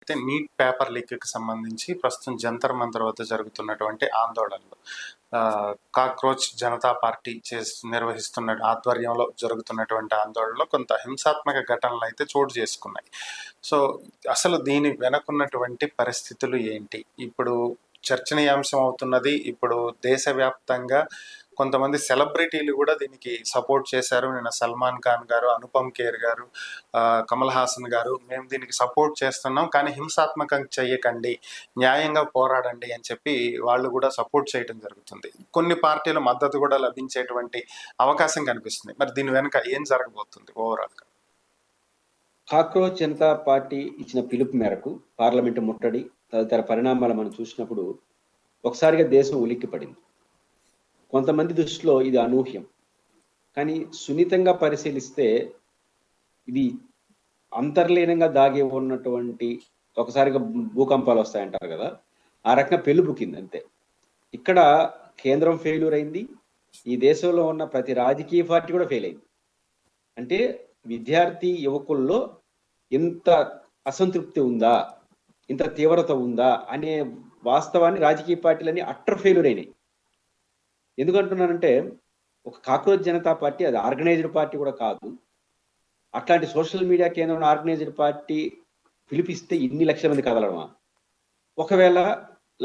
అయితే neat paper లీక్కి సంబంధించి ప్రస్తుతం జంతర్ మంతర్ వద్ద జరుగుతున్నటువంటి ఆందోళనలు, కాక్రోచ్ జనతా పార్టీ నిర్వహిస్తున్న ఆధ్వర్యంలో జరుగుతున్నటువంటి ఆందోళనలో కొంత హింసాత్మక ఘటనలు అయితే చోటు చేసుకున్నాయి. సో అసలు దీని వెనకున్నటువంటి పరిస్థితులు ఏంటి? ఇప్పుడు చర్చనీయాంశం అవుతున్నది. ఇప్పుడు దేశవ్యాప్తంగా కొంతమంది సెలబ్రిటీలు కూడా దీనికి సపోర్ట్ చేశారు. నిన్న సల్మాన్ ఖాన్ గారు, అనుపమ్ ఖేర్ గారు, కమల్ హాసన్ గారు మేము దీనికి సపోర్ట్ చేస్తున్నాం, కానీ హింసాత్మకంగా చేయకండి, న్యాయంగా పోరాడండి అని చెప్పి వాళ్ళు కూడా సపోర్ట్ చేయడం జరుగుతుంది. కొన్ని పార్టీల మద్దతు కూడా లభించేటువంటి అవకాశం కనిపిస్తుంది. మరి దీని వెనుక ఏం జరగబోతుంది ఓవరాల్గా? కాక్రోచ్ జనతా పార్టీ ఇచ్చిన పిలుపు మేరకు పార్లమెంటు ముట్టడి తదితర పరిణామాలు మనం చూసినప్పుడు ఒకసారిగా దేశం ఉలిక్కిపడింది. కొంతమంది దృష్టిలో ఇది అనూహ్యం, కానీ సున్నితంగా పరిశీలిస్తే ఇది అంతర్లీనంగా దాగి ఉన్నటువంటి, ఒకసారిగా భూకంపాలు వస్తాయంటారు కదా, ఆ రకంగా పెళ్ళుబుకింది అంతే. ఇక్కడ కేంద్రం ఫెయిల్యూర్ అయింది, ఈ దేశంలో ఉన్న ప్రతి రాజకీయ పార్టీ కూడా ఫెయిల్ అయింది. అంటే విద్యార్థి యువకుల్లో ఇంత అసంతృప్తి ఉందా, ఇంత తీవ్రత ఉందా అనే వాస్తవాన్ని రాజకీయ పార్టీలన్నీ అట్టర్ ఫెయిల్యూర్ అయినాయి. ఎందుకంటున్నానంటే ఒక కాక్రోచ్ జనతా పార్టీ అది ఆర్గనైజ్డ్ పార్టీ కూడా కాదు. అట్లాంటి సోషల్ మీడియా కేంద్రం ఆర్గనైజ్డ్ పార్టీ పిలిపిస్తే ఇన్ని లక్షల మంది కదలడమా? ఒకవేళ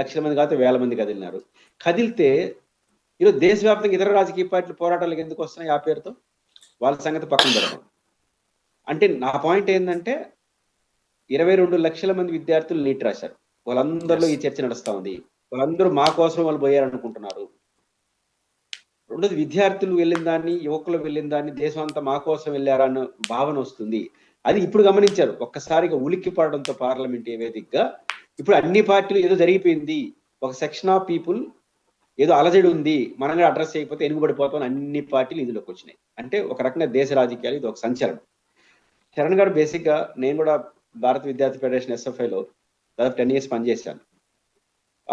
లక్షల మంది కాదు, వేల మంది కదిలినారు. కదిలితే ఈరోజు దేశవ్యాప్తంగా ఇతర రాజకీయ పార్టీలు పోరాటాలకు ఎందుకు వస్తున్నాయి ఆ పేరుతో? వాళ్ళ సంగతి పక్కన పెడతాం. అంటే నా పాయింట్ ఏంటంటే 22 లక్షల మంది విద్యార్థులు నీట్ రాశారు. వాళ్ళందరిలో ఈ చర్చ నడుస్తా ఉంది. వాళ్ళందరూ మా కోసం వాళ్ళు పోయారనుకుంటున్నారు. రెండోది, విద్యార్థులు వెళ్ళిన దాన్ని, యువకులు వెళ్ళిన దాన్ని, దేశం అంతా మా కోసం వెళ్ళారన్న భావన వస్తుంది. అది ఇప్పుడు గమనించారు. ఒక్కసారిగా ఉలిక్కి పడడంతో పార్లమెంట్ వేదికగా ఇప్పుడు అన్ని పార్టీలు ఏదో జరిగిపోయింది, ఒక సెక్షన్ ఆఫ్ పీపుల్ ఏదో అలజడి ఉంది, మనం కూడా అడ్రస్ చేయకపోతే ఎనుగుబడిపోతాం, అన్ని పార్టీలు ఇందులోకి వచ్చినాయి. అంటే ఒక రకంగా దేశ రాజకీయాలు ఇది ఒక సంచలనం. చరణ్ గారు బేసిక్గా, నేను కూడా భారత విద్యార్థి ఫెడరేషన్ SFIలో దాదాపు 10 years పనిచేశాను.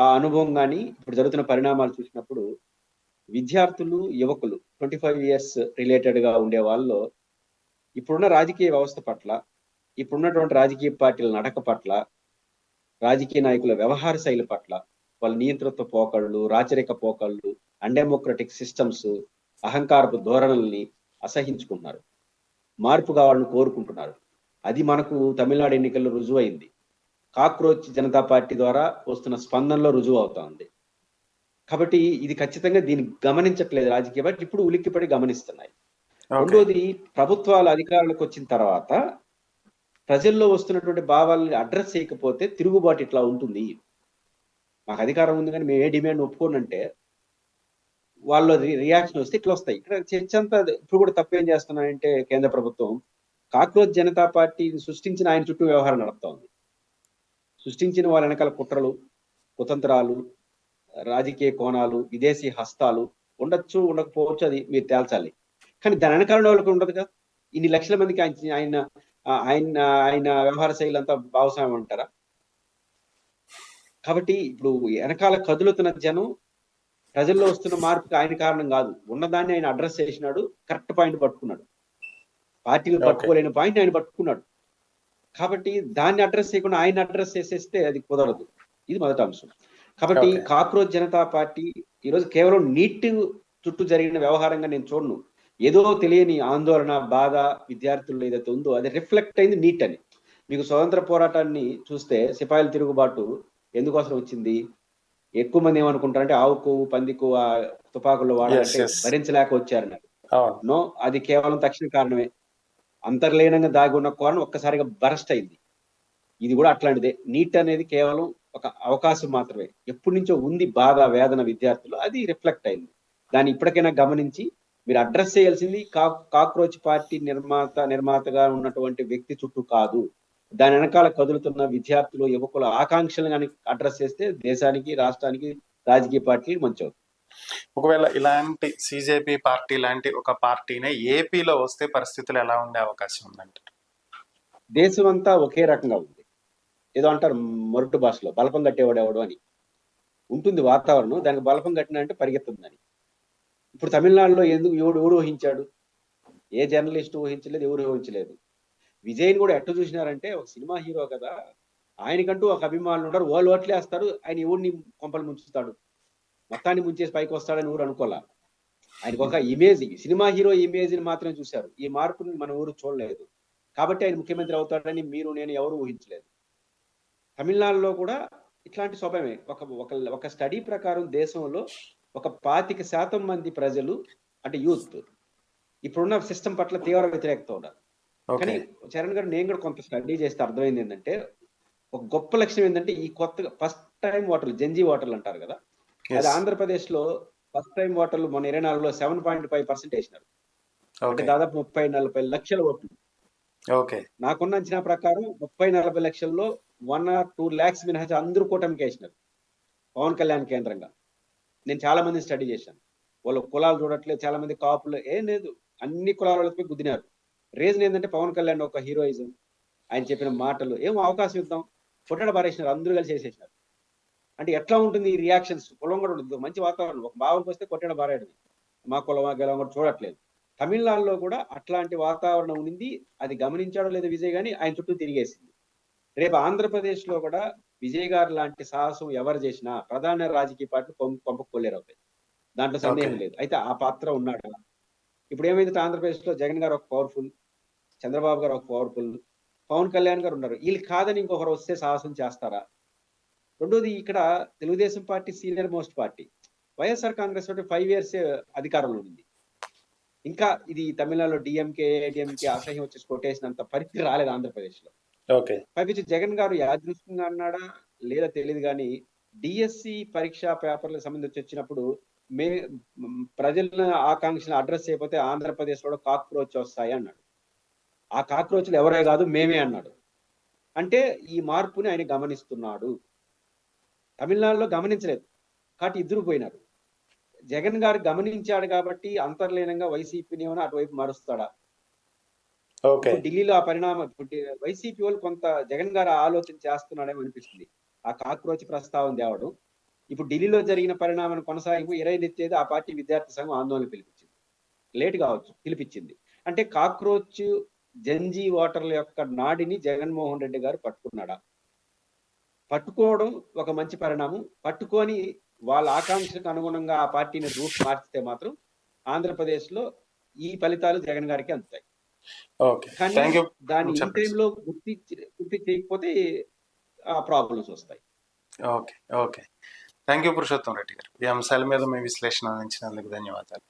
ఆ అనుభవం కానీ ఇప్పుడు జరుగుతున్న పరిణామాలు చూసినప్పుడు విద్యార్థులు, యువకులు 25 years రిలేటెడ్గా ఉండే వాళ్ళలో ఇప్పుడున్న రాజకీయ వ్యవస్థ పట్ల, ఇప్పుడున్నటువంటి రాజకీయ పార్టీల నడక పట్ల, రాజకీయ నాయకుల వ్యవహార శైలి పట్ల, వాళ్ళ నియంతృత్వ పోకళ్ళు, రాచరిక పోకళ్ళు, అన్డెమోక్రటిక్ సిస్టమ్స్, అహంకారపు ధోరణుల్ని అసహించుకుంటున్నారు. మార్పు కావాలని కోరుకుంటున్నారు. అది మనకు తమిళనాడు ఎన్నికల్లో రుజువు అయింది. కాక్రోచ్ జనతా పార్టీ ద్వారా వస్తున్న స్పందనలో రుజువు అవుతా ఉంది. కాబట్టి ఇది ఖచ్చితంగా దీన్ని గమనించట్లేదు రాజకీయ పార్టీ, ఇప్పుడు ఉలిక్కిపడి గమనిస్తున్నాయి. రెండోది, ప్రభుత్వాలు అధికారులకు వచ్చిన తర్వాత ప్రజల్లో వస్తున్నటువంటి భావాలని అడ్రస్ చేయకపోతే తిరుగుబాటు ఇట్లా ఉంటుంది. మాకు అధికారం ఉంది కానీ మేము ఏ డిమాండ్ ఒప్పుకోనంటే వాళ్ళు రియాక్షన్ వస్తే ఇట్లా వస్తాయి. ఇక్కడ చర్చ అంతా ఇప్పుడు కూడా తప్పేం చేస్తున్నాయంటే, కేంద్ర ప్రభుత్వం కాక్రోచ్ జనతా పార్టీ సృష్టించిన ఆయన చుట్టూ వ్యవహారం నడుపుతా ఉంది. సృష్టించిన వాళ్ళ వెనకాల కుట్రలు, కుతంత్రాలు, రాజకీయ కోణాలు, విదేశీ హస్తాలు ఉండొచ్చు, ఉండకపోవచ్చు, అది మీరు తేల్చాలి. కానీ దాని వెనకాల వాళ్ళకి ఉండదుగా. ఇన్ని లక్షల మందికి ఆయన ఆయన ఆయన వ్యవహార శైలి అంతా భావస్వామ్యం అంటారా? కాబట్టి ఇప్పుడు వెనకాల కదులుతున్న జనం, ప్రజల్లో వస్తున్న మార్పుకి ఆయన కారణం కాదు. ఉన్నదాన్ని ఆయన అడ్రస్ చేసినాడు, కరెక్ట్ పాయింట్ పట్టుకున్నాడు. పార్టీలు పట్టుకోలేని పాయింట్ ఆయన పట్టుకున్నాడు. కాబట్టి దాన్ని అడ్రస్ చేయకుండా ఆయన అడ్రస్ చేసేస్తే అది కుదరదు. ఇది మొదటి అంశం. కాబట్టి కాక్రోచ్ జనతా పార్టీ ఈరోజు కేవలం నీట్ చుట్టూ జరిగిన వ్యవహారంగా నేను చూడను. ఏదో తెలియని ఆందోళన, బాధ విద్యార్థుల్లో ఏదైతే ఉందో అది రిఫ్లెక్ట్ అయింది నీట్ అని. మీకు స్వతంత్ర పోరాటాన్ని చూస్తే సిపాయిల తిరుగుబాటు ఎందుకోసం వచ్చింది? ఎక్కువ మంది ఏమనుకుంటారంటే ఆవుకు, పందికు ఆ తుపాకుల్లో వాడాలంటే భరించలేక వచ్చారన్నారు. నో, అది కేవలం తక్షణ కారణమే. అంతర్లీనంగా దాగి ఉన్న కారణం ఒక్కసారిగా బరస్ట్ అయింది. ఇది కూడా అట్లాంటిదే. నీట్ అనేది కేవలం ఒక అవకాశం మాత్రమే. ఎప్పటి నుంచో ఉంది బాధ, వేదన విద్యార్థులు, అది రిఫ్లెక్ట్ అయింది. దాన్ని ఇప్పటికైనా గమనించి మీరు అడ్రస్ చేయాల్సింది కాక్రోచ్ పార్టీ నిర్మాతగా ఉన్నటువంటి వ్యక్తి చుట్టూ కాదు, దాని వెనకాల కదులుతున్న విద్యార్థులు, యువకుల ఆకాంక్షలను కానీ అడ్రస్ చేస్తే దేశానికి, రాష్ట్రానికి, రాజకీయ పార్టీకి మంచి అవుతుంది. ఒకవేళ ఇలాంటి CJP పార్టీ లాంటి ఒక పార్టీనే ఏపీలో వస్తే పరిస్థితులు ఎలా ఉండే అవకాశం ఉందంటారు? దేశం అంతా ఒకే రకంగా ఉంది. ఏదో అంటారు మొరటు భాషలో, బలపం కట్టేవాడు ఎవడు అని ఉంటుంది వాతావరణం. దానికి బలపం కట్టినంటే పరిగెత్తుందని. ఇప్పుడు తమిళనాడులో ఎందుకు ఎవడు ఊహించాడు? ఏ జర్నలిస్ట్ ఊహించలేదు, ఎవరు ఊహించలేదు. విజయ్ని కూడా ఎట్టు చూసినారంటే ఒక సినిమా హీరో కదా, ఆయనకంటూ ఒక అభిమానులు ఉంటారు, వాళ్ళు ఓట్లేస్తారు, ఆయన ఎవరిని కొంపలు ముంచుతాడు, మొత్తాన్ని ముంచేసి పైకి వస్తాడని ఊరు అనుకోలే. ఆయనకు ఒక ఇమేజ్, సినిమా హీరో ఇమేజ్ ని మాత్రమే చూశారు. ఈ మార్పుని మన ఊరు చూడలేదు. కాబట్టి ఆయన ముఖ్యమంత్రి అవుతాడని మీరు నేను ఎవరు ఊహించలేదు. తమిళనాడులో కూడా ఇట్లాంటి స్వభావమే. ఒక స్టడీ ప్రకారం దేశంలో ఒక 25% మంది ప్రజలు అంటే యూత్ ఇప్పుడున్న సిస్టమ్ పట్ల తీవ్ర వ్యతిరేకత ఉన్నారు. కానీ ఓకే. చరణ్ గారు నేను కూడా కొంత స్టడీ చేస్తే అర్థమైంది ఏంటంటే, ఒక గొప్ప లక్ష్యం ఏంటంటే ఈ కొత్తగా ఫస్ట్ టైం ఓటర్లు, జెన్జీ ఓటర్లు అంటారు కదా, అది ఎస్. ఆంధ్రప్రదేశ్ లో ఫస్ట్ టైం ఓటర్లు మొన్న 24లో 7.5% వేసినారు. అంటే ఓకే. దాదాపు 30-40 లక్షల ఓట్లు. ఓకే. నాకున్న అంచనా ప్రకారం 30-40 లక్షల్లో 1 or 2 lakhs మినహాయించి అందరూ కూటమికి వేసినారు, పవన్ కళ్యాణ్ కేంద్రంగా. నేను చాలా మందిని స్టడీ చేశాను. వాళ్ళు కులాలు చూడట్లేదు, చాలా మంది కాపులు ఏం లేదు, అన్ని కులాల వాళ్ళపై గుద్దినారు. రీజన్ ఏంటంటే పవన్ కళ్యాణ్ ఒక హీరోయిజం, ఆయన చెప్పిన మాటలు, ఏమో అవకాశం ఇద్దాం, కొట్టడ పారేసినారు, అందరూ కలిసి చేసేసినారు. అంటే ఎట్లా ఉంటుంది ఈ రియాక్షన్స్, కులం కూడా ఉండదు, మంచి వాతావరణం, ఒక భావంకి వస్తే కొట్టడ పారేయడం, మా కులమా గెలవం కూడా చూడట్లేదు. తమిళనాడులో కూడా అట్లాంటి వాతావరణం ఉంది. అది గమనించాడో లేదో విజయ్ గాని ఆయన చుట్టూ తిరిగేసింది. రేపు ఆంధ్రప్రదేశ్ లో కూడా విజయ్ గారు లాంటి సాహసం ఎవరు చేసినా ప్రధాన రాజకీయ పార్టీలు పంపుకోలేరవుతాయి, దాంట్లో సందేహం ఓకే. లేదు. అయితే ఆ పాత్ర ఉన్నాడా? ఇప్పుడు ఏమైందంటే ఆంధ్రప్రదేశ్ లో జగన్ గారు ఒక పవర్ఫుల్, చంద్రబాబు గారు ఒక పవర్ఫుల్, పవన్ కళ్యాణ్ గారు ఉన్నారు. వీళ్ళు కాదని ఇంకొకరు వస్తే సాహసం చేస్తారా? రెండోది, ఇక్కడ Telugu Desam party senior most party, YSR Congress party 5 years అధికారంలో ఉంది. ఇంకా ఇది తమిళనాడులో డిఎంకే ఏడిఎంకే అసహ్యం వచ్చేసి కొట్టేసినంత పరిస్థితి రాలేదు ఆంధ్రప్రదేశ్ లో. ఓకే. పైపించి జగన్ గారు యాదృష్టంగా అన్నాడా లేదా తెలియదు కానీ, డిఎస్సి పరీక్ష పేపర్లకు సంబంధించి వచ్చినప్పుడు మే ప్రజల ఆకాంక్షను అడ్రస్ చేయకపోతే ఆంధ్రప్రదేశ్ లో కాక్రోచ్ వస్తాయి అన్నాడు. ఆ కాక్రోచ్లు ఎవరే కాదు మేమే అన్నాడు. అంటే ఈ మార్పుని ఆయన గమనిస్తున్నాడు. తమిళనాడులో గమనించలేదు కాబట్టి ఇద్దరు పోయినారు. జగన్ గారు గమనించాడు కాబట్టి అంతర్లీనంగా వైసీపీని ఏమైనా అటువైపు మారుస్తాడా? ఓకే. ఇప్పుడు ఢిల్లీలో ఆ పరిణామం, వైసీపీ వాళ్ళు కొంత జగన్ గారు ఆలోచన చేస్తున్నాడేమో అనిపిస్తుంది, ఆ కాక్రోచ్ ప్రస్తావన తేవడం. ఇప్పుడు ఢిల్లీలో జరిగిన పరిణామాన్ని కొనసాగింపు 20 ఆ పార్టీ విద్యార్థి సంఘం ఆందోళన పిలిపించింది, లేట్ కావచ్చు పిలిపించింది. అంటే కాక్రోచ్ జంజీ ఓటర్ల యొక్క నాడిని జగన్మోహన్ రెడ్డి గారు పట్టుకున్నాడా? పట్టుకోవడం ఒక మంచి పరిణామం. పట్టుకొని వాళ్ళ ఆకాంక్షలకు అనుగుణంగా ఆ పార్టీని రూట్ మార్చితే మాత్రం ఆంధ్రప్రదేశ్ లో ఈ ఫలితాలు జగన్ గారికి అందుతాయి. ఓకే. కానీ థ్యాంక్ యూ. దాన్ని ఈ చెప్పండి. టైంలో గుర్తి చేయకపోతే ఆ ప్రాబ్లమ్స్ వస్తాయి. Okay. Okay. Thank you Purushottam Reddy గారు. ఈ అంశాల మీద మీ విశ్లేషణ అందించినందుకు ధన్యవాదాలు.